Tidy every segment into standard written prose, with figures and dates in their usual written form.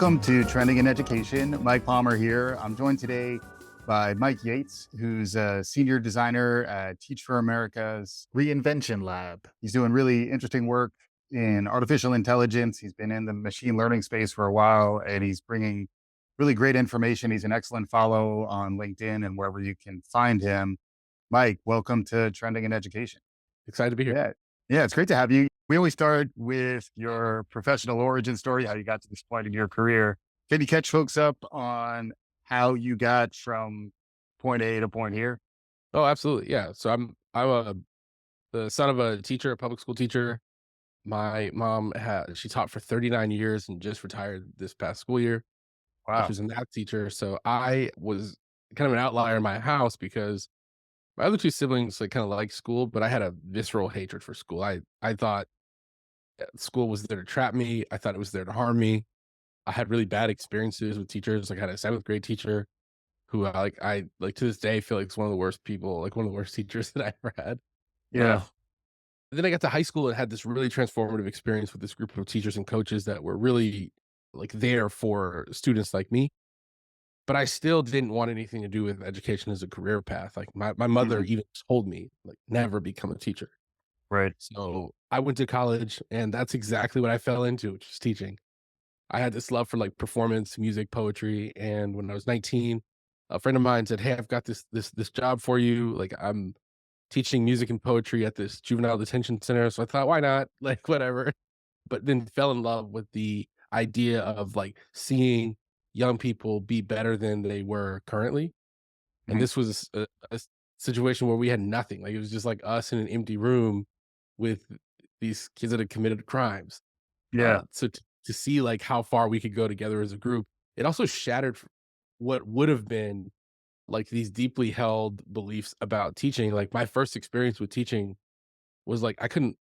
Welcome to Trending in Education. Mike Palmer here. I'm joined today by Mike Yates, who's a senior designer at Teach for America's Reinvention Lab. He's doing really interesting work in artificial intelligence. He's been in the machine learning space for a while, and he's bringing really great information. He's an excellent follow on LinkedIn and wherever you can find him. Mike, welcome to Trending in Education. Excited to be here. Yeah, it's great to have you. We always start with your professional origin story, how you got to this point in your career. Can you catch folks up on how you got from point A to point here? Oh, absolutely. Yeah. So the son of a teacher, a public school teacher. My mom she taught for 39 years and just retired this past school year. She Wow. was a math teacher. So I was kind of an outlier in my house because my other two siblings kind of liked school, but I had a visceral hatred for school. I thought school was there to trap me. I thought it was there to harm me. I had really bad experiences with teachers. Like I had a seventh grade teacher who I to this day feel like is one of the worst people, like one of the worst teachers that I ever had. Yeah. Then I got to high school and had this really transformative experience with this group of teachers and coaches that were really like there for students like me. But I still didn't want anything to do with education as a career path. Like my mother Mhm. even told me, like, never become a teacher. Right. So I went to college and that's exactly what I fell into, which is teaching. I had this love for like performance, music, poetry. And when I was 19, a friend of mine said, "Hey, I've got this job for you. Like I'm teaching music and poetry at this juvenile detention center." So I thought, why not? Like whatever. But then fell in love with the idea of like seeing young people be better than they were currently. And Mhm. this was a situation where we had nothing. Like it was just like us in an empty room with these kids that had committed crimes. Yeah. To see like how far we could go together as a group, it also shattered what would have been like these deeply held beliefs about teaching. Like my first experience with teaching was like I couldn't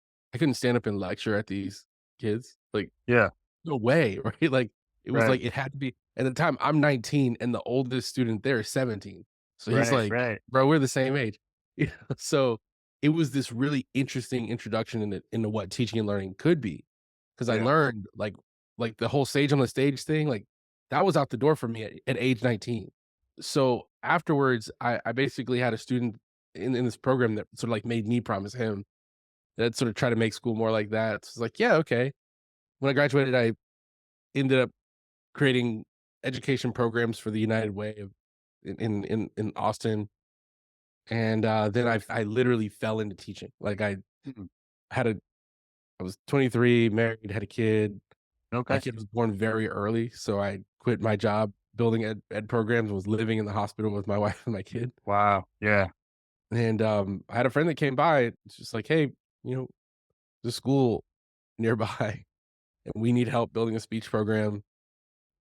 stand up and lecture at these kids. Like Yeah. no way, right? Like it was Right. like it had to be. At the time, I'm 19 and the oldest student there is 17. So he's Right. like, Right. bro, we're the same age. So it was this really interesting introduction into what teaching and learning could be. Cause I Yeah. learned like the whole sage on the stage thing, like that was out the door for me at age 19. So afterwards, I basically had a student in this program that sort of like made me promise him that sort of try to make school more like that. So it's like, yeah, okay. When I graduated, I ended up creating education programs for the United Way of in Austin, and then I literally fell into teaching. Like Mhm. had a I was 23, married, had a kid. My Okay. kid was born very early, so I quit my job building ed programs and was living in the hospital with my wife and my kid. Wow. Yeah. And I had a friend that came by. It's just like, hey, you know, the school nearby, and we need help building a speech program.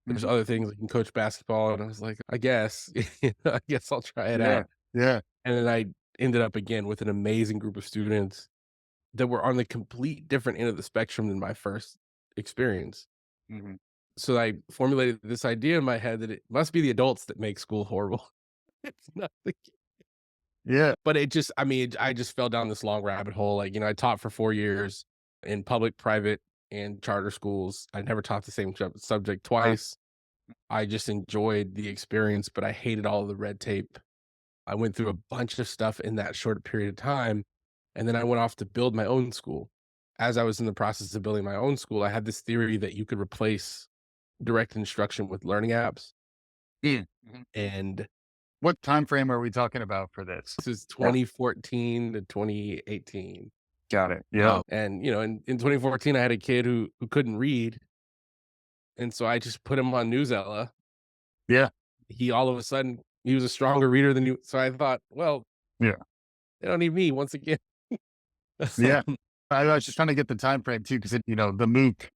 There's Mhm. other things, like, you can coach basketball, and I was like, "I guess, I guess I'll try it Yeah. out." Yeah. And then I ended up again with an amazing group of students that were on the complete different end of the spectrum than my first experience. Mhm. So I formulated this idea in my head that it must be the adults that make school horrible. It's not the ki Yeah. But it just I mean, I just fell down this long rabbit hole, like, I taught for 4 years in public, private, and charter schools. I never taught the same subject Wow. twice. I just enjoyed the experience, but I hated all of the red tape. I went through a bunch of stuff in that short period of time, and then I went off to build my own school. As I was in the process of building my own school, I had this theory that you could replace direct instruction with learning apps, Mm. Mhm. and What time frame are we talking about for this? this is Yeah. 2014 to 2018. Got it. Yeah. And, in 2014, I had a kid who couldn't read, and so I just put him on Newsella. Yeah. He all of a sudden, he was a stronger reader than you, so I thought, "Well, Yeah. they don't need me once again." Yeah. I was just trying to get the time frame too, because the MOOC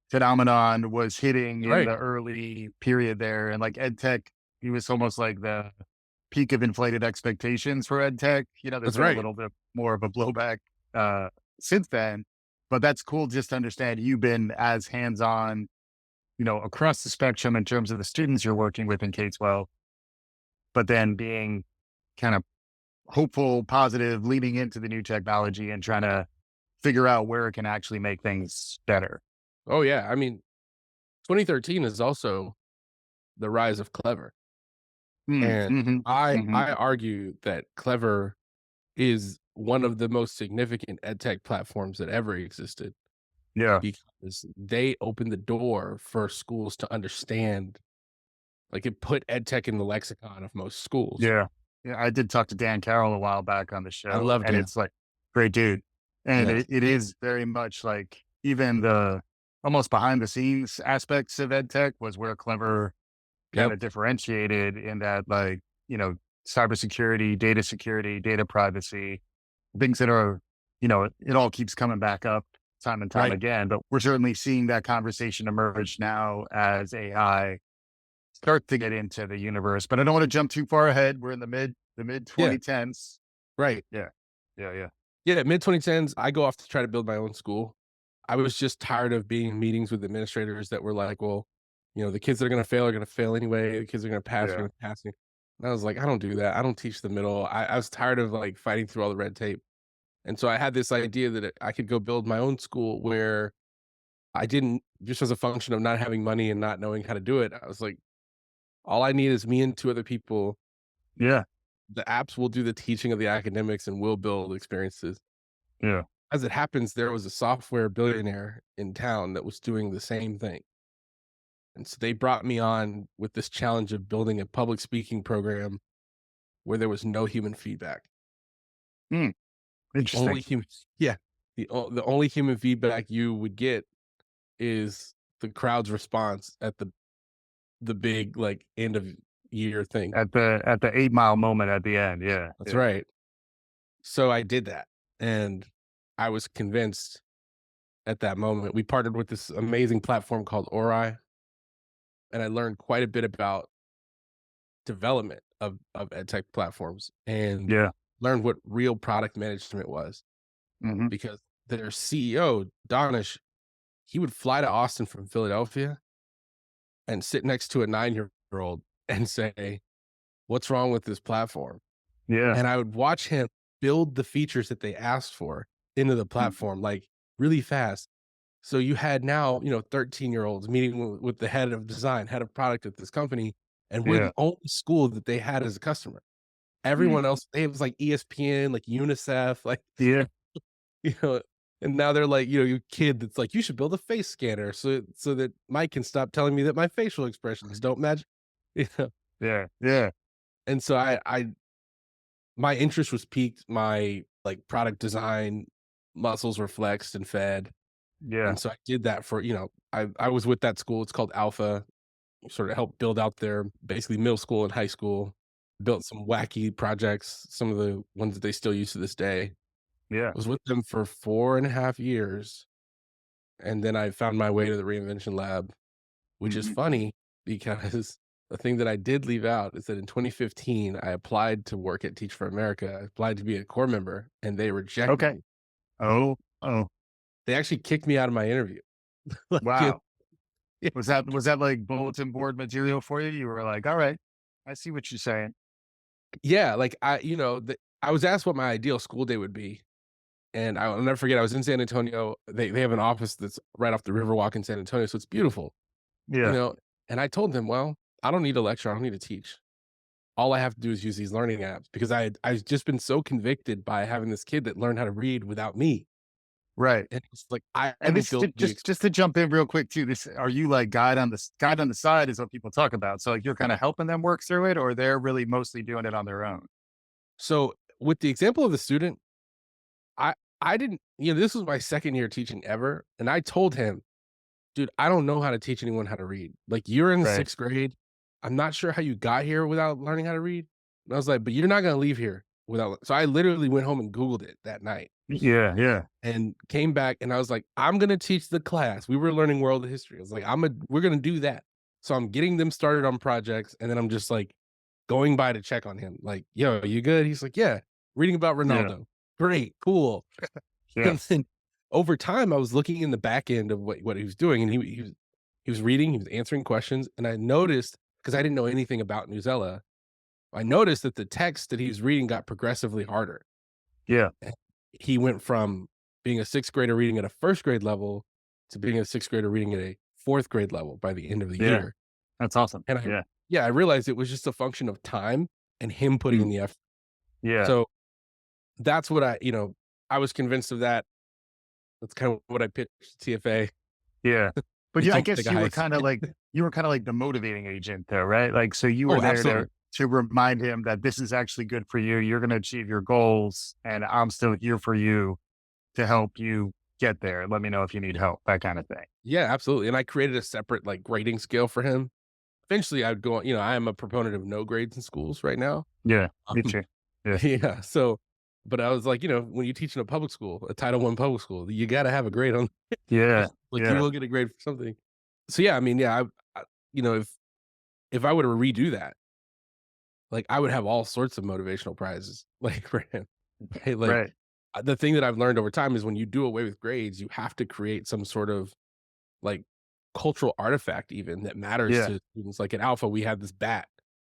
phenomenon was hitting in Right. the early period there, and like ed tech, it was almost like the peak of inflated expectations for ed tech. There's That's been a right. little bit more of a blowback since then, but that's cool just to understand you've been as hands on, across the spectrum in terms of the students you're working with in K-12, but then being kind of hopeful, positive, leaning into the new technology and trying to figure out where it can actually make things better. Oh, yeah. I mean, 2013 is also the rise of Clever, Mm, and mhm, mhm. I argue that Clever is one of the most significant edtech platforms that ever existed Yeah, because they opened the door for schools to understand, like, it put edtech in the lexicon of most schools. yeah. Yeah, I did talk to Dan Carroll a while back on the I show, love and Dan. it's like, great dude. And Yes. it is very much like even the almost behind the scenes aspects of ed tech was where Clever kind Yep. of differentiated in that, like, you know, cybersecurity, data privacy, things that are, it all keeps coming back up time and time Right. again. But we're certainly seeing that conversation emerge now as AI start to get into the universe. But I don't want to jump too far ahead. We're in the mid Yeah. 2010s. Right. Yeah. Yeah. Yeah. Yeah, mid 2010s, I go off to try to build my own school. I was just tired of being in meetings with administrators that were like, "Well, the kids that are gonna fail anyway. The kids that are gonna pass are Yeah. gonna pass me." And I was like, "I don't do that. I don't teach the middle." I was tired of, like, fighting through all the red tape. And so I had this idea that I could go build my own school where I didn't just as a function of not having money and not knowing how to do it, I was like, "All I need is me and 2 other people. Yeah. The apps will do the teaching of the academics, and we'll build experiences." Yeah. As it happens, there was a software billionaire in town that was doing the same thing. And so they brought me on with this challenge of building a public speaking program where there was no human feedback. Mm, The interesting. only human yeah, the only human feedback you would get is the crowd's response at the big, like, end of year thing. At the 8 Mile moment at the end. Yeah. That's Yeah. right. So I did that, and I was convinced at that moment. We partnered with this amazing platform called Ori, and I learned quite a bit about development of ed tech platforms and Yeah. learned what real product management was Hmm. because their CEO, Donish, he would fly to Austin from Philadelphia and sit next to a 9-year-old and say, "What's wrong with this platform?" Yeah. And I would watch him build the features that they asked for into the Mhm. platform, like, really fast. So you had now, 13-year-olds meeting with the head of design, head of product at this company, and we're Yeah. the only school that they had as a customer. Mm. Everyone else, it was like ESPN, like UNICEF, like, Yeah. you know, and now they're like, your kid that's like, "You should build a face scanner so that Mike can stop telling me that my facial expressions don't match." You know? Yeah. Yeah. And so I my interest was piqued, my, like, product design muscles were flexed and fed, Yeah. and so I did that for, I was with that school, it's called Alpha, sort of helped build out their basically middle school and high school, built some wacky projects, some of the ones that they still use to this day. Yeah. Was with them for 4.5 years, and then I found my way to the Reinvention Lab, which is Mhm. funny because the thing that I did leave out is that in 2015, I applied to work at Teach for America. I applied to be a core member, and they rejected Okay. me. Oh. Oh. They actually kicked me out of my interview. Like, Wow. yeah. Was that like bulletin board material for you? You were like, all right, I see what you're saying. Yeah, like, I was asked what my ideal school day would be, and I'll never forget, I was in San Antonio. They have an office that's right off the Riverwalk in San Antonio, so it's beautiful, you Yeah. know, and I told them, "Well, I don't need to lecture, I don't need to teach. All I have to do is use these learning apps," because I've just been so convicted by having this kid that learned how to read without me, Right. and it's like, I And will this build the just to jump in real quick too. This are you like guide on the side is what people talk about. So like you're kind of helping them work through it, or they're really mostly doing it on their own. So, with the example of the student, I I didn't this was my 2nd year teaching ever, and I told him, "Dude, I don't know how to teach anyone how to read. Like, you're in Right. 6th grade. I'm not sure how you got here without learning how to read." And I was like, "But you're not gonna leave here without." So I literally went home and Googled it that night Yeah. Yeah. and came back and I was like, "I'm gonna teach the class." We were learning world history. I was like, we're gonna do that." So I'm getting them started on projects, and then I'm just, like, going by to check on him, like, "Yo, you good?" He's like, "Yeah, reading about Yeah. Ronaldo." "Great, cool." Yeah. And then over time, I was looking in the back end of what he was doing, and he was reading, he was answering questions, and I noticed, because I didn't know anything about Newsela, I noticed that the text that he was reading got progressively harder. Yeah. And he went from being a 6th grader reading at a 1st grade level to being a 6th grader reading at a 4th grade level by the end of the Yeah. year. That's awesome. And Yeah. I realized it was just a function of time and him putting in Mm. the effort. Yeah. So that's what I was convinced of that. That's kind of what I pitched to TFA. Yeah. But They yeah, I told me to guess take a hike. you were kinda like the motivating agent there, right? Like, so you were Oh, there absolutely. to remind him that this is actually good for you. You're gonna achieve your goals, and I'm still here for you to help you get there. Let me know if you need help, that kind of thing. Yeah, absolutely. And I created a separate like grading scale for him. Eventually I'd go on, I am a proponent of no grades in schools right now. Yeah, me Um, too. Yeah. yeah. So, but I was like, when you teach in a public school, a Title I public school, you got to have a grade on, Yeah. like you Yeah. will get a grade for something. So yeah, I mean, yeah, if I were to redo that, like I would have all sorts of motivational prizes, like for him. Right? Like Right. the thing that I've learned over time is when you do away with grades, you have to create some sort of like cultural artifact even that matters Yeah. to students. Like at Alpha, we had this bat.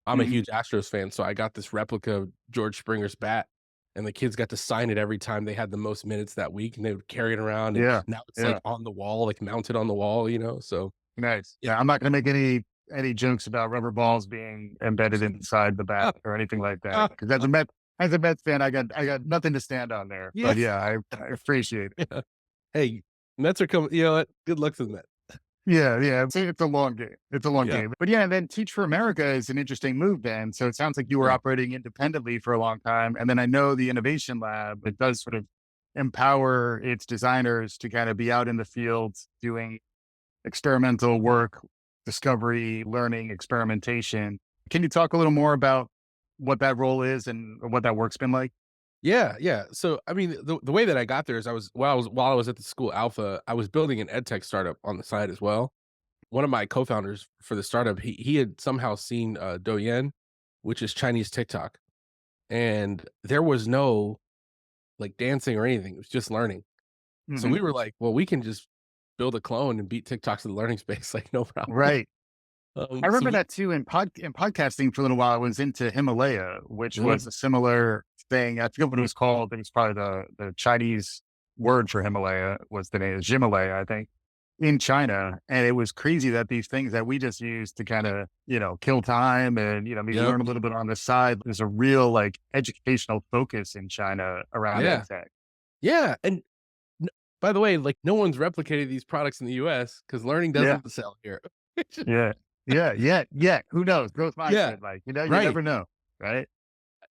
I'm a Mhm. huge Astros fan, so I got this replica of George Springer's bat, and the kids got to sign it every time they had the most minutes that week, and they would carry it around, and Yeah. now it's like Yeah. on the wall, like mounted on the wall. So Nice. yeah. Yeah, I'm not gonna make any jokes about rubber balls being embedded inside the bat or anything like that. Because as a Mets fan, I got nothing to stand on there. Yeah. But yeah, I appreciate it. Yeah. Hey, Mets are coming. You know what? Good luck to the Mets. Yeah, yeah. It's a long game. It's a long Yeah. game. But yeah, and then Teach for America is an interesting move then. So it sounds like you were Yeah. operating independently for a long time. And then I know the Innovation Lab, it does sort of empower its designers to kind of be out in the field doing experimental work, discovery, learning, experimentation. Can you talk a little more about what that role is and what that work's been like? Yeah, yeah. So, I mean, the way that I got there is while I was at the school Alpha, I was building an ed tech startup on the side as well. One of my co-founders for the startup, he had somehow seen Douyin, which is Chinese TikTok, and there was no like dancing or anything. It was just learning. So Hmm. we were like, well, we can just build a clone and beat TikTok to the learning space, like no problem. Right. I So remember we, that too in podcasting for a little while. I was into Himalaya, which Mhm. was a similar thing. I forget what it was called. It was probably the Chinese word for Himalaya was the name, Himalaya, I think, in China. And it was crazy that these things that we just use to kind of, kill time and, maybe Yep. learn a little bit on the side. There's a real like educational focus in China around ed Yeah, tech. yeah. And n- by the way, like no one's replicated these products in the US because learning Yeah. doesn't sell here. Yeah. Yeah. Yeah. Yeah. Who knows? Growth Yeah, mindset. Like, you right. never know. Right.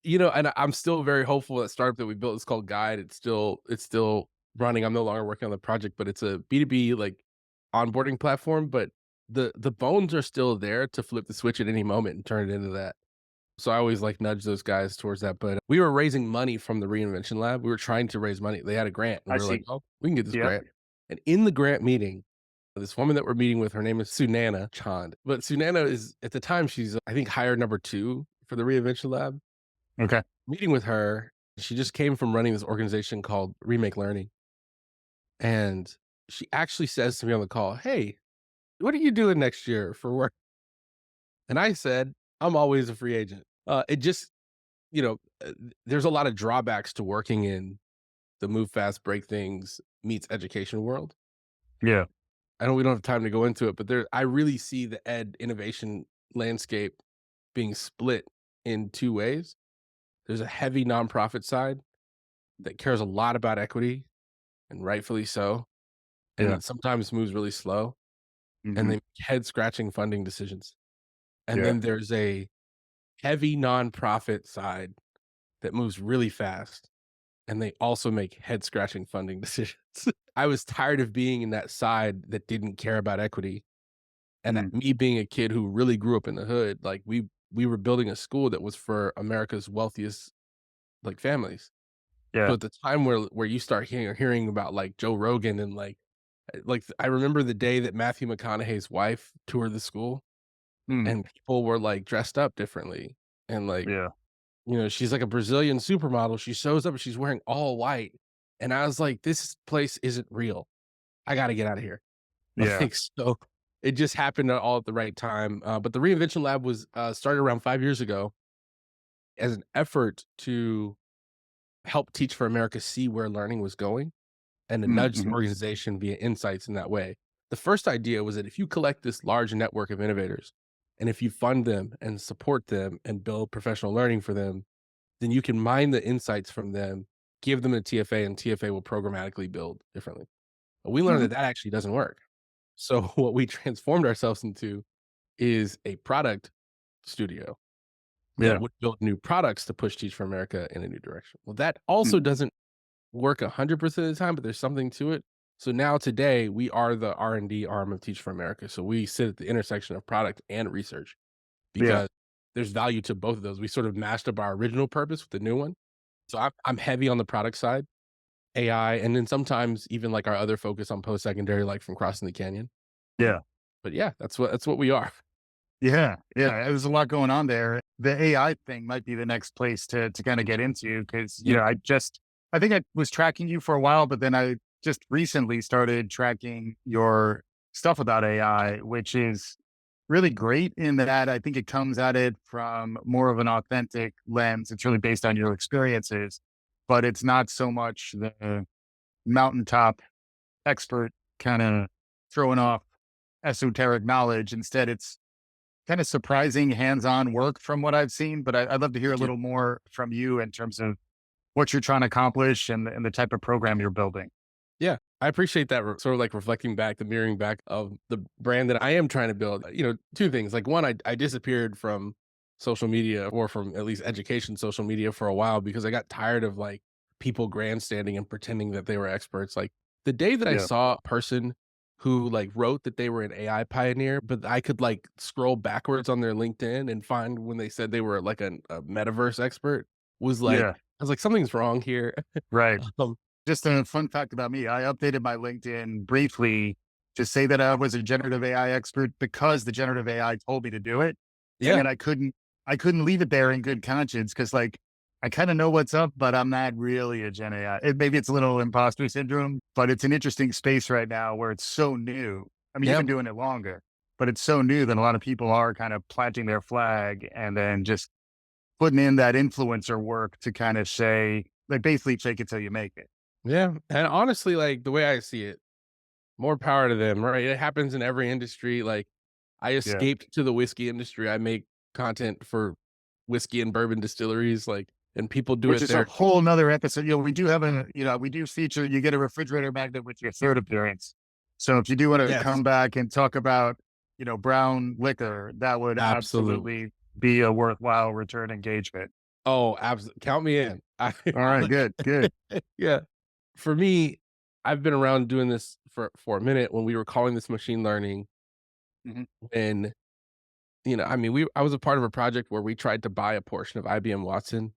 And I'm still very hopeful that startup that we built is called Guide. It's still running. I'm no longer working on the project, but it's a B2B like onboarding platform, but the bones are still there to flip the switch at any moment and turn it into that. So I always like nudge those guys towards that. But we were raising money from the reinvention lab. We were trying to raise money. They had a grant and I we were like, see. "Oh, we can get this Yep. grant." And in the grant meeting, this woman that we're meeting with, her name is Sunana Chand. But Sunana is at the time she's I think hire number 2 for the reinvention lab. Okay. Meeting with her, she just came from running this organization called Remake Learning, and she actually says to me on the call, "Hey, what are you doing next year for work?" And I said, "I'm always a free agent." It just, there's a lot of drawbacks to working in the move fast, break things meets education world. Yeah. We don't have time to go into it, but I really see the ed innovation landscape being split in 2 ways. There's a heavy nonprofit side that cares a lot about equity, and rightfully so, and Yeah. it sometimes moves really slow, and Hmm. they make head scratching funding decisions. And Yeah. then there's a heavy nonprofit side that moves really fast, and they also make head scratching funding decisions. I was tired of being in that side that didn't care about equity, and Mm. me being a kid who really grew up in the hood, like we were building a school that was for America's wealthiest like families. Yeah. So at the time where you start hearing about like Joe Rogan and I remember the day that Matthew McConaughey's wife toured the school Mm. and people were like dressed up differently. And like, Yeah. she's like a Brazilian supermodel. She shows up and she's wearing all white. And I was like, this place isn't real. I got to get out of here. Yeah. Like, so it just happened all at the right time. But the Reinvention Lab was started around 5 years ago as an effort to help Teach for America see where learning was going and to Mm. nudge the Mhm. organization via insights in that way. The first idea was that if you collect this large network of innovators, and if you fund them and support them and build professional learning for them, then you can mine the insights from them, give them a TFA, and TFA will programmatically build differently. But we learned Mhm. that that actually doesn't work. So what we transformed ourselves into is a product studio that Yeah. would build new products to push Teach for America in a new direction. Well, that also Mhm. doesn't work 100% of the time, but there's something to it. So now today we are the R&D arm of Teach for America. So we sit at the intersection of product and research Yeah. because there's value to both of those. We sort of mashed up our original purpose with the new one. So I'm heavy on the product side, AI, and then sometimes even like our other focus on post-secondary, like from Crossing the Canyon. Yeah. But yeah, that's what we are. Yeah. Yeah. There's a lot going on there. The AI thing might be the next place to kind of get into because, Yeah. I think I was tracking you for a while, but then I just recently started tracking your stuff about AI, which is really great in that I think it comes at it from more of an authentic lens. It's really based on your experiences, but it's not so much the mountaintop expert kind of throwing off esoteric knowledge. Instead, it's kind of surprising hands-on work from what I've seen. But I'd love to hear a Thank you. little more from you in terms of what you're trying to accomplish and the type of program you're building. Yeah, I appreciate that sort of like reflecting back, the mirroring back of the brand that I am trying to build. Two things. Like one, I disappeared from social media or from at least education social media for a while because I got tired of like people grandstanding and pretending that they were experts. Like the day that I Yeah. saw a person who like wrote that they were an AI pioneer, but I could like scroll backwards on their LinkedIn and find when they said they were like a metaverse expert was like, Yeah. I was like, something's wrong here. Right. um, Just a fun fact about me. I updated my LinkedIn briefly to say that I was a generative AI expert because the generative AI told me to do it. And yeah, then I couldn't leave it there in good conscience because like I kind of know what's up, but I'm not really a Gen AI. Maybe it's a little imposter syndrome, but it's an interesting space right now where it's so new. I mean, you've yeah. been doing it longer, but it's so new that a lot of people are kind of planting their flag and then just putting in that influencer work to kind of say, like, basically fake it till you make it. Yeah, and honestly, like, the way I see it, more power to them, right? It happens in every industry, like, I Yeah. escaped to the whiskey industry, I make content for whiskey and bourbon distilleries, like, and people do Which it is a there. whole nother episode. We do feature, you get a refrigerator magnet with your third appearance. So if you do want to Yes, come back and talk about, brown liquor, that would absolutely. absolutely be a worthwhile return engagement. Oh, absolutely. Count me in. I All right, like good, good. yeah. For me, I've been around doing this for a minute when we were calling this machine learning, Mhm, when, I mean, I was a part of a project where we tried to buy a portion of IBM Watson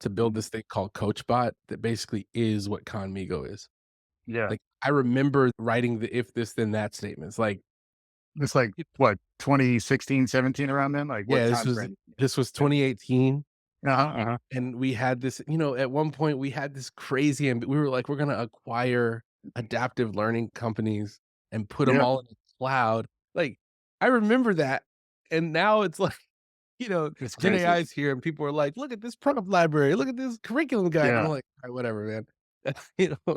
to build mhm. this thing called CoachBot that basically is what Conmigo is. Yeah. Like, I remember writing the if this then that statements, like, It's like it what, 2016, 17 around then? Like what yeah, time frame? this was Yeah. 2018, Uh-huh, uh-huh. and we had this, at one point we had this crazy we were like, "We're gonna acquire adaptive learning companies and put them Yeah. all in the cloud." Like, I remember that, and now it's like, It's Gen crazy. AI is here, and people are like, "Look at this prompt library, look at this curriculum guide." I'm Yeah. like, "Alright, whatever, man."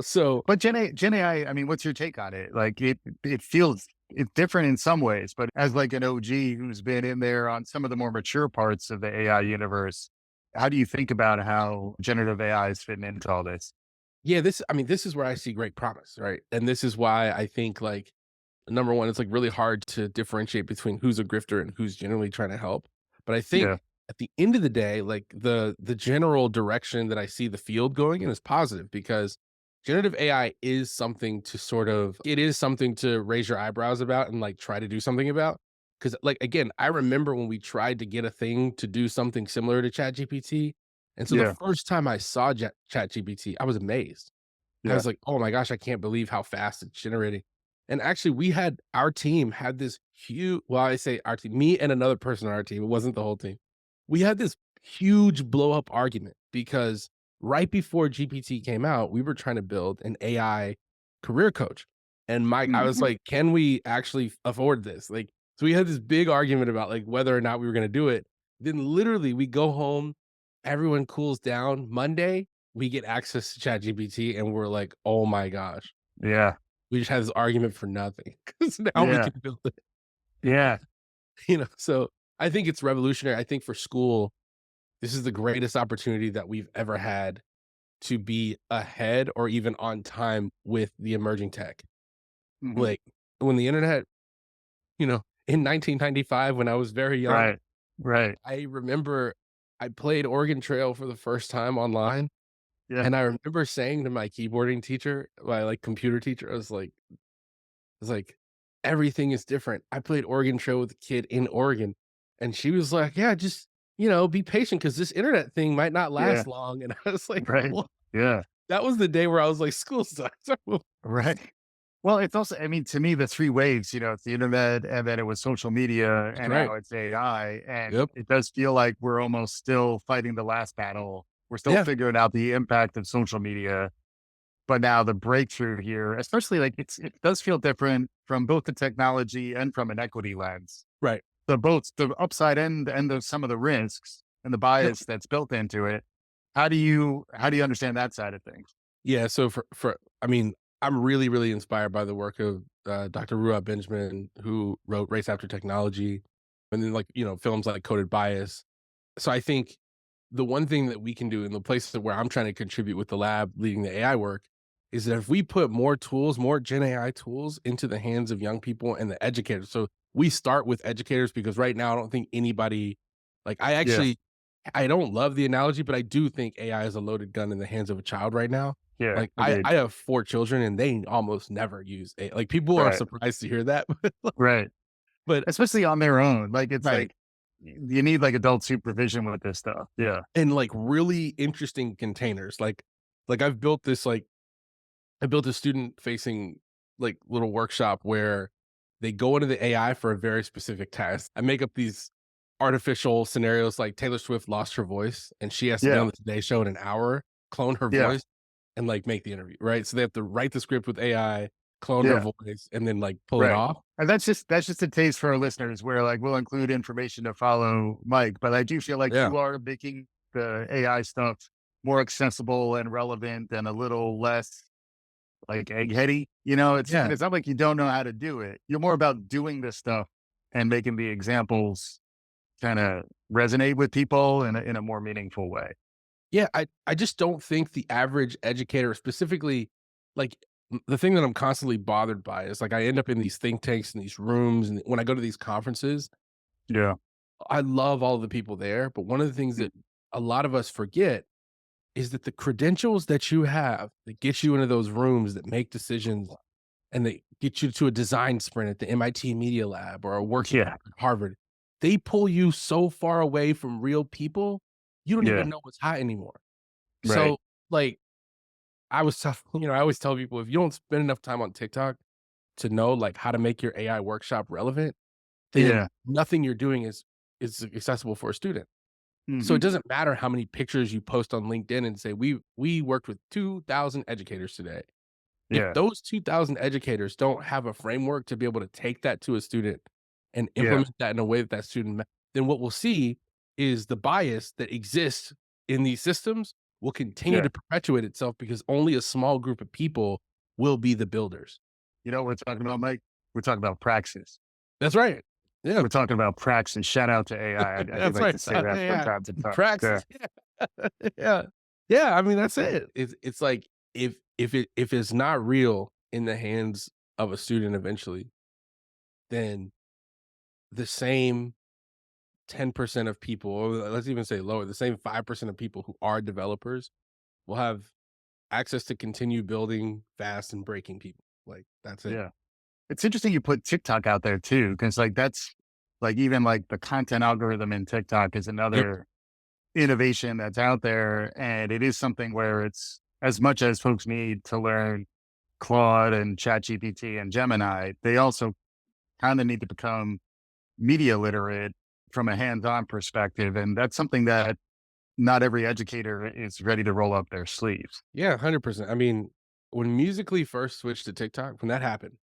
So But Gen AI, I mean, what's your take on it? Like it feels it's different in some ways, but as like an OG who's been in there on some of the more mature parts of the AI universe, how do you think about how generative AI is fitting into all this? yeah, this is where I see great promise, right? And this is why I think, like, number one, it's like really hard to differentiate between who's a grifter and who's genuinely trying to help. But I Yeah. think at the end of the day, like the general direction that I see the field going in is positive because generative AI is something to it is something to raise your eyebrows about and like try to do something about. Cause like again, I remember when we tried to get a thing to do something similar to ChatGPT. And so the Yeah. first time I saw ChatGPT, I was amazed. I Yeah. was like, "Oh my gosh, I can't believe how fast it's generating." And actually, our team had this huge, well, I say our team, me and another person on our team, it wasn't the whole team. We had this huge blow up argument because right before GPT came out, we were trying to build an AI career coach. And I was Mhm. like, "Can we actually afford this?" Like, so we had this big argument about like whether or not we were going to do it. Then literally we go home, everyone cools down. Monday, we get access to ChatGPT and we're like, "Oh my gosh, Yeah. we just had this argument for nothing because now we Yeah. can build it. Yeah. So I think it's revolutionary. I think for school, this is the greatest opportunity that we've ever had to be ahead or even on time with the emerging tech. Mhm. Like, when the internet, in 1995, when I was very young, Right. Right. I remember I played Oregon Trail for the first time online, Yeah. and I remember saying to my keyboarding teacher, my, like, computer teacher, I was like, "Everything is different." I played Oregon Trail with a kid in Oregon, and she was like, "Yeah, just, be patient because this internet thing might not Yeah. last long," and I was like, Right. "Well," Yeah. that was the day where I was like, "School sucks." Right. Well, it's also, I mean, to me, the three waves, it's the internet and then it was social media That's and right. now it's AI. And Yep. it does feel like we're almost still fighting the last battle. We're still Yeah. figuring out the impact of social media. But now the breakthrough here, especially like it does feel different from both the technology and from an equity lens. Right. The upside and some of the risks and the Yep. bias that's built into it. How do you understand that side of things? Yeah, so for I mean, I'm really, really inspired by the work of, Dr. Ruat Benjamin, who wrote Race After Technology, and then, like, films like Coded Bias. So I think the one thing that we can do in the places where I'm trying to contribute with the lab leading the AI work is that if we put more tools, more Gen AI tools into the hands of young people and the educators. So we start with educators because right now I don't think anybody like Yeah. I don't love the analogy, but I do think AI is a loaded gun in the hands of a child right now. Yeah. Like Agreed. I have 4 children and they almost never use like people are Right. surprised to hear that. Right. But Especially on their own. Like, it's right. like, you need, like, adult supervision with this stuff. Yeah. And like really interesting containers. Like I've built this like I built a student facing like little workshop where they go into the AI for a very specific task. I make up these artificial scenarios like Taylor Swift lost her voice and she has to be on Yeah. the Today Show in an hour, clone her Yeah. voice and like make the interview, right? So they have to write the script with AI, clone her Yeah. voice, and then like pull it Right. off. And that's just a taste for our listeners where, like, we'll include information to follow Mike, but I do feel like Yeah. you are making the AI stuff more accessible and relevant and a little less, like, eggheady. Yeah. It's not like you don't know how to do it. You're more about doing this stuff and making the examples kinda resonate with people in a more meaningful way. Yeah, I just don't think the average educator, specifically, like, the thing that I'm constantly bothered by is, like, I end up in these think tanks and these rooms, and when I go to these conferences, Yeah. I love all the people there, but one of the things Mm. that a lot of us forget is that the credentials that you have that get you into those rooms that make decisions and they get you to a design sprint at the MIT Media Lab or a working Yeah. group at Harvard, they pull you so far away from real people, you don't Yeah. even know what's hot anymore. Right. So, like, I was tough I always tell people, if you don't spend enough time on TikTok to know, like, how to make your AI workshop relevant, then Yeah. nothing you're doing is accessible for a student. So it Mhm. doesn't matter how many pictures you post on LinkedIn and say, "We worked with 2,000 educators today." If Yeah. those 2,000 educators don't have a framework to be able to take that to a student and Yeah. implement that in a way that that student then what we'll see is the bias that exists in these systems will continue Yeah. to perpetuate itself because only a small group of people will be the builders. You know what we're talking about, Mike? We're talking about Praxis. That's right. Yeah. We're talking about Praxis. Shout out to AI. I do That's like right. to say that from Yeah. time to time. Yeah. Praxis. Yeah. Yeah. Yeah, I mean, that's it. It's like if it's not real in the hands of a student eventually, then the same 10% of people, or let's even say lower, the same 5% of people who are developers will have access to continue building fast and breaking people. Like, that's it. Yeah. It's interesting you put TikTok out there too, because like that's like even like the content algorithm in TikTok is Yep. another innovation that's out there. And it is something where it's as much as folks need to learn Claude and ChatGPT and Gemini, they also kind of need to become media literate from a hands-on perspective. And that's something that not every educator is ready to roll up their sleeves. Yeah, 100%. I mean, when Musically first switched to TikTok, when that happened,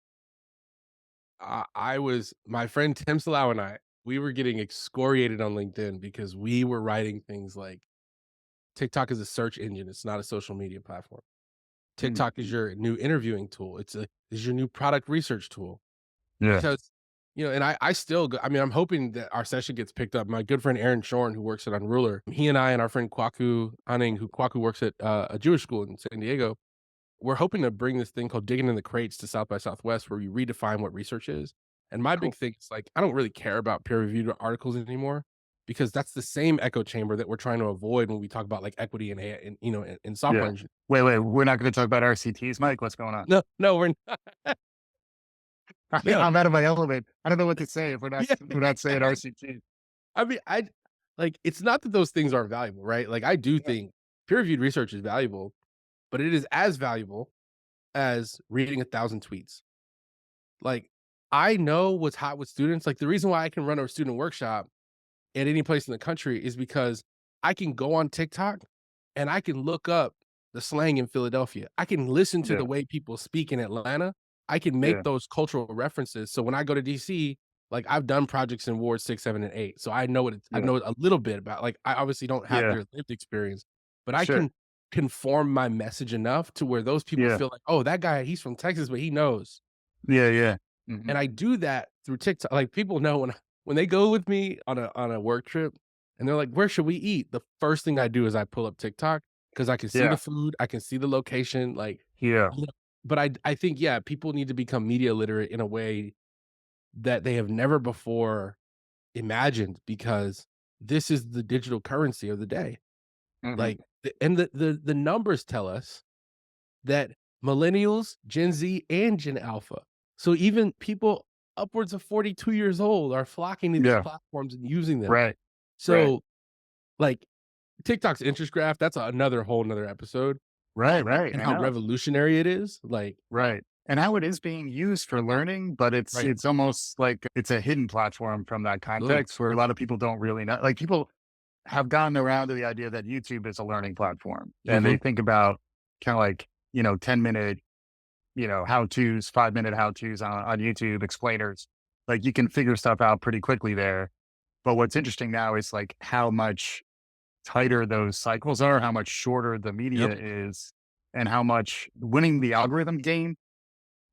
I was my friend Tim Salau and we were getting excoriated on LinkedIn because we were writing things like TikTok is a search engine, it's not a social media platform. Mm. TikTok is your new interviewing tool. This is your new product research tool. Yeah. Because, and I still go, I mean, I'm hoping that our session gets picked up. My good friend Aaron Shorn, who works at Unruler, he and I and our friend Kwaku Anning, who Kwaku works at a Jewish school in San Diego, we're hoping to bring this thing called Digging in the Crates to South by Southwest, where we redefine what research is. And my big Cool. thing is like, I don't really care about peer reviewed articles anymore because that's the same echo chamber that we're trying to avoid when we talk about like equity and AI and in software Yeah. engineering. Wait, we're not going to talk about RCTs, Mike. What's going on? No, no, we're no, I'm out of my element. I don't know what to say if yeah. we're not saying RCTs. I mean, like it's not that those things aren't valuable, right? Like I do Yeah. think peer reviewed research is valuable, but it is as valuable as reading 1,000 tweets. Like I know what's hot with students. Like the reason why I can run a student workshop at any place in the country is because I can go on TikTok and I can look up the slang in Philadelphia. I can listen to Yeah. the way people speak in Atlanta. I can make Yeah. those cultural references. So when I go to DC, like I've done projects in Ward 6, 7, and 8. So I know I Yeah. know a little bit about like I obviously don't have Yeah. their lived experience, but I Sure. can conform my message enough to where those people Yeah. feel like, oh, that guy, he's from Texas, but he knows. Yeah. Yeah. Hmm. And I do that through TikTok. Like people know when they go with me on a work trip and they're like, "Where should we eat?" The first thing I do is I pull up TikTok because I can see the Yeah. food, I can see the location, like, Yeah. but I think, yeah, people need to become media literate in a way that they have never before imagined because this is the digital currency of the day. Hmm. Like, and the numbers tell us that millennials, Gen Z, and Gen Alpha, so even people upwards of 42 years old are flocking to these Yeah. platforms and using them. Right. Right. So, like, TikTok's interest graph, that's another whole another episode, Right. Right. and I how know. revolutionary it is, like Right. And how it is being used for learning, but right, it's almost like it's a hidden platform from that absolutely. context where a lot of people don't really know. Like people have gotten around to the idea that YouTube is a learning platform. And they Mhm. think about kind of like, 10-minute, how to's, 5-minute how to's on YouTube, explainers. Like you can figure stuff out pretty quickly there. But what's interesting now is like how much tighter those cycles are, how much shorter the Yep, media is, and how much winning the algorithm game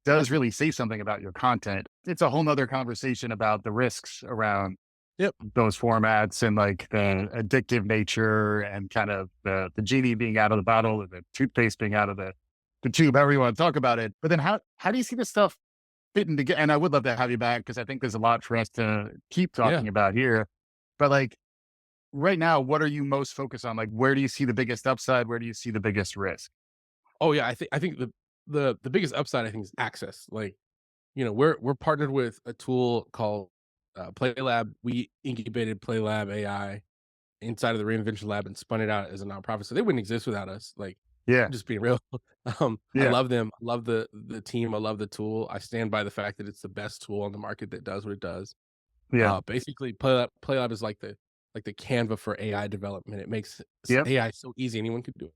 does really say something about your content. It's a whole nother conversation about the risks around yep. those formats and like the addictive nature and kind of the genie being out of the bottle and the toothpaste being out of the tube, however you want to talk about it. But then how do you see this stuff fitting together? And I would love to have you back because I think there's a lot for us to keep Yeah. talking about here. But like right now, what are you most focused on? Like where do you see the biggest upside? Where do you see the biggest risk? Oh, yeah, I think the biggest upside, I think, is access. Like, we're partnered with a tool called, PlayLab. We incubated PlayLab AI inside of the Reinvention Lab and spun it out as a nonprofit, so they wouldn't exist without us, like, Yeah. I'm just being real. I Yeah. love them, I love the team, I love the tool, I stand by the fact that it's the best tool on the market that does what it does. Yeah. Basically, PlayLab is like the Canva for AI development, it makes Yep. AI so easy, anyone can do it.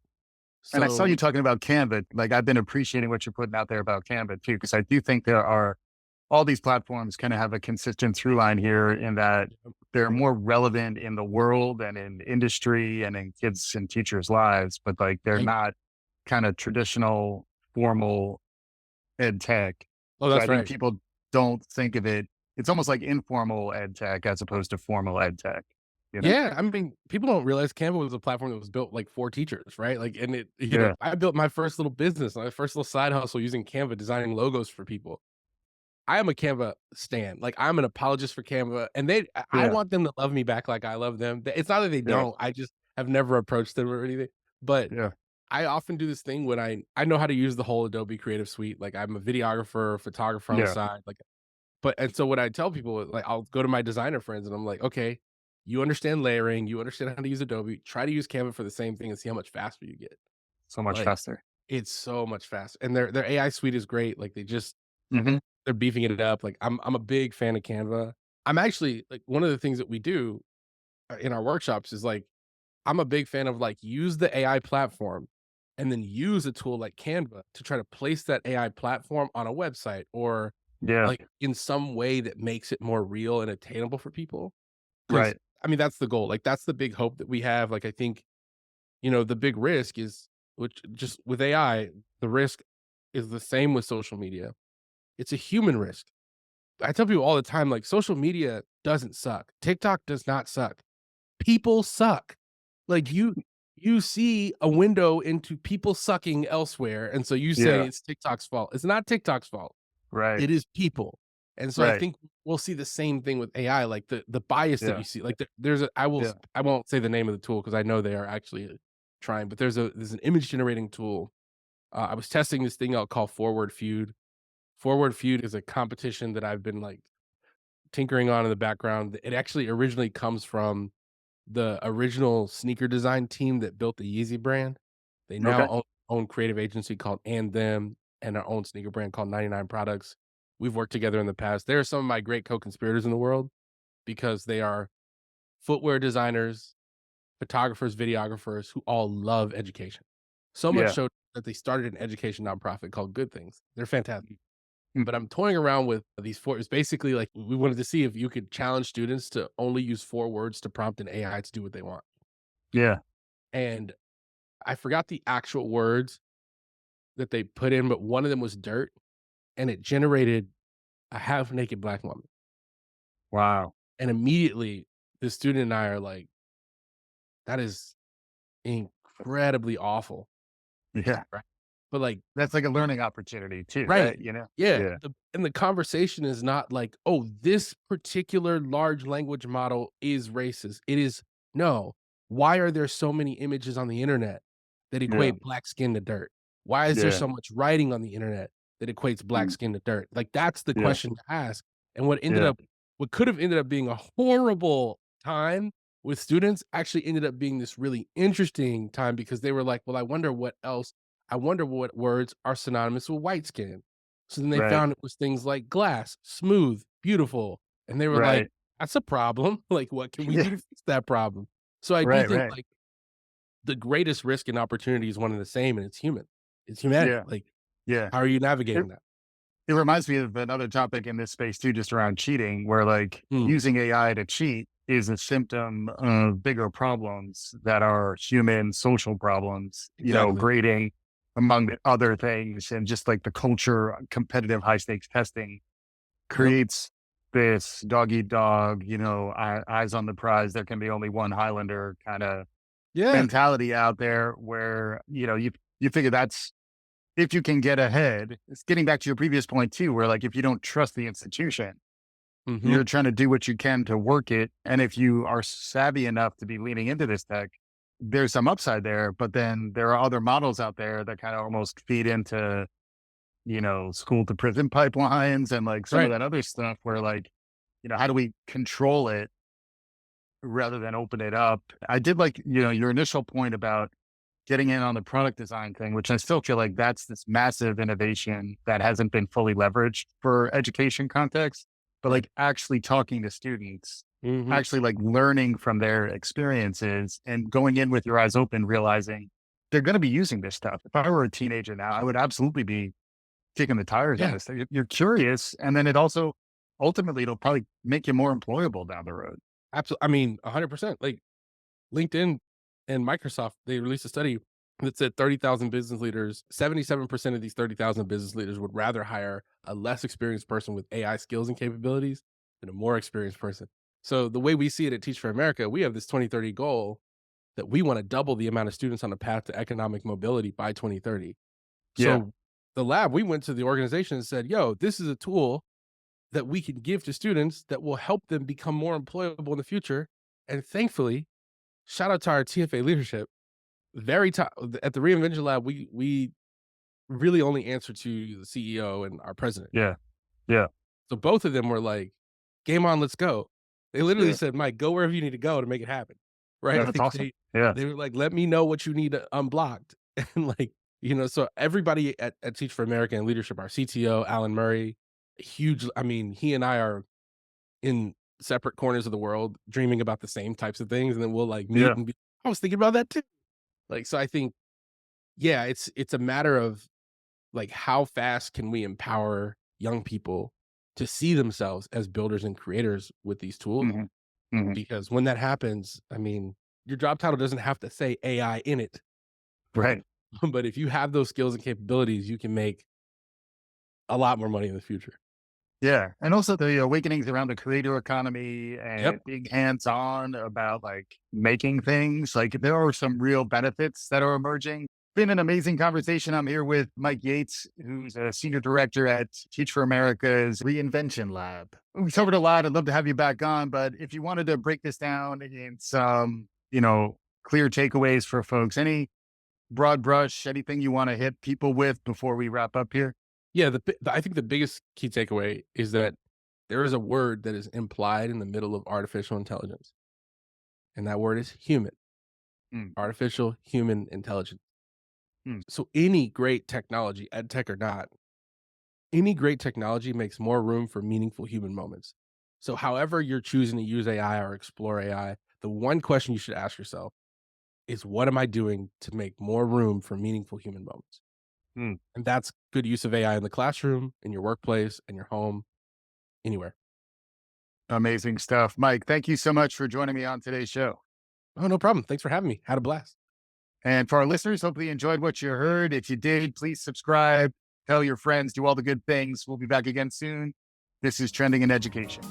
And I saw So you talking about Canva. Like I've been appreciating what you're putting out there about Canva too, because I do think there are all these platforms kind of have a consistent through line here in that they're more relevant in the world and in industry and in kids and teachers' lives, but like they're right. not kind of traditional formal ed tech. Oh, So that's I think right. people don't think of it. It's almost like informal ed tech as opposed to formal ed tech, you know? Yeah, I mean, people don't realize Canva was a platform that was built, like, for teachers, right? Like, and it Yeah. I built my first little business, my first little side hustle using Canva, designing logos for people. I am a Canva stan, like, I'm an apologist for Canva, and I Yeah. want them to love me back like I love them. It's not that they Yeah. don't, I just have never approached them or anything, but Yeah. I often do this thing when I know how to use the whole Adobe Creative Suite, like, I'm a videographer, photographer on the Yeah. side, like but and so what I tell people, like, I'll go to my designer friends and I'm like, "Okay, you understand layering, you understand how to use Adobe, try to use Canva for the same thing and see how much faster you get." So much Like, faster. it's so much faster, and their AI suite is great, like, Hmm. they're beefing it up, like, I'm a big fan of Canva. I'm actually like, one of the things that we do, in our workshops is, like, I'm a big fan of, like, use the AI platform and then use a tool like Canva to try to place that AI platform on a website or, Yeah. like, in some way that makes it more real and attainable for people. Because Right. I mean, that's the goal, like, that's the big hope that we have, like, I think, the big risk is which just with AI, the risk is the same with social media. It's a human risk. I tell people all the time, like, social media doesn't suck. TikTok does not suck. People suck. Like, you see a window into people sucking elsewhere, and so you say Yeah. it's TikTok's fault. It's not TikTok's fault. Right. It is people. And so I Right. think we'll see the same thing with AI, like the bias that Yeah. you see. Like, there's a Yeah. I won't say the name of the tool because I know they are actually trying, but there's an image generating tool. I was testing this thing out called Forward Feud. Forward Feud is a competition that I've been, like, tinkering on in the background. It actually originally comes from the original sneaker design team that built the Yeezy brand. They now Okay. own creative agency called And Them and our own sneaker brand called 99 Products. We've worked together in the past. They are some of my great co-conspirators in the world because they are footwear designers, photographers, videographers who all love education. So much Yeah. so that they started an education nonprofit called Good Things. They're fantastic. But Mhm. I'm toying around with these 4. It's basically like we wanted to see if you could challenge students to only use 4 words to prompt an AI to do what they want. Yeah. And I forgot the actual words that they put in, but one of them was dirt, and it generated a half naked black woman. Wow. And immediately, the student and I are like, "That is incredibly awful." Yeah. Right? But, like, That's like a learning opportunity too, right. right? You know? Yeah, Yeah. and the conversation is not like, "Oh, this particular large language model is racist." It is, "No, why are there so many images on the internet that Yeah. equate black skin to dirt? Why is there Yeah. so much writing on the internet that equates black Mm. skin to dirt?" Like, that's the Yeah. question to ask, and Yeah. what could have ended up being a horrible time with students actually ended up being this really interesting time because they were like, "Well, I wonder what words are synonymous with white skin." So then they Right. found it was things like glass, smooth, beautiful, and they were like, Right. "That's a problem. Like, what can we Yeah. do to fix that problem?" So I do Right. think, Right. like, the greatest risk and opportunity is one and the same, and it's human. It's humanity. Yeah. Like, Yeah. how are you It navigating that? it reminds me of another topic in this space too, just around cheating, where like Mm, using AI to cheat is a symptom of bigger problems that are human social problems, exactly. grading among the other things, and just like the culture, competitive high stakes testing Yep. creates this dog eat dog, eyes on the prize. There can be only one Highlander kind of Yeah. mentality out there where, you figure that's if you can get ahead. It's getting back to your previous point too, where like if you don't trust the institution, Mhm. you're trying to do what you can to work it. And if you are savvy enough to be leaning into this tech, there's some upside there. But then there are other models out there that kind of almost feed into, school to prison pipelines and like some of Right. that other stuff where like, how do we control it rather than open it up? I did like, your initial point about getting in on the product design thing, which I still feel like that's this massive innovation that hasn't been fully leveraged for education context, but Right. like actually talking to students, Mhm. actually like learning from their experiences and going in with your eyes open, realizing they're going to be using this stuff. If I were a teenager now, I would absolutely be kicking the tires on Yeah. this thing. You're curious. And then it also ultimately it'll probably make you more employable down the road. I mean, 100%. Like, LinkedIn and Microsoft, they released a study that said 30,000 business leaders, 77% of these 30,000 business leaders would rather hire a less experienced person with AI skills and capabilities than a more experienced person. So the way we see it at Teach for America, we have this 2030 goal that we want to double the amount of students on the path to economic mobility by 2030. Yeah. So the lab, we went to the organization and said, "Yo, this is a tool that we can give to students that will help them become more employable in the future." And thankfully, shout out to our TFA leadership. Very top at the Reinvention Lab, we really only answer to the CEO and our president. Yeah. Yeah. So both of them were like, "Game on, let's go." They literally Yeah. said, "Mike, go wherever you need to go to make it happen." Right? Yeah. That's Like awesome. Yeah. they were like, "Let me know what you need unblocked." And like, so everybody at Teach for America and leadership, our CTO, Alan Murray, huge. I mean, he and I are in separate corners of the world dreaming about the same types of things, and then we'll like meet Yeah. and be, I was thinking about that too. Like, so I think, yeah, it's a matter of like how fast can we empower young people to see themselves as builders and creators with these tools? Hmm. Hmm. Because when that happens, I mean, your job title doesn't have to say AI in it, Right. but if you have those skills and capabilities, you can make a lot more money in the future. Yeah. And also the awakenings around the creator economy Yep. and being hands on about like making things. Like there are some real benefits that are emerging. Been an amazing conversation. I'm here with Mike Yates, who's a senior director at Teach for America's Reinvention Lab. We covered a lot. I'd love to have you back on, but if you wanted to break this down in some, clear takeaways for folks, any broad brush, anything you want to hit people with before we wrap up here? Yeah, I think the biggest key takeaway is that there is a word that is implied in the middle of artificial intelligence, and that word is human. Mm, Artificial human intelligence. mm, So any great technology, ed tech or not, any great technology makes more room for meaningful human moments. So however you're choosing to use AI or explore AI, the one question you should ask yourself is what am I doing to make more room for meaningful human moments? mm. And that's good use of AI in the classroom, in your workplace, in your home, anywhere. Amazing stuff. Mike, thank you so much for joining me on today's show. Oh, no problem. Thanks for having me. Had a blast. And for our listeners, hopefully you enjoyed what you heard. If you did, please subscribe, tell your friends, do all the good things. We'll be back again soon. This is Trending in Education.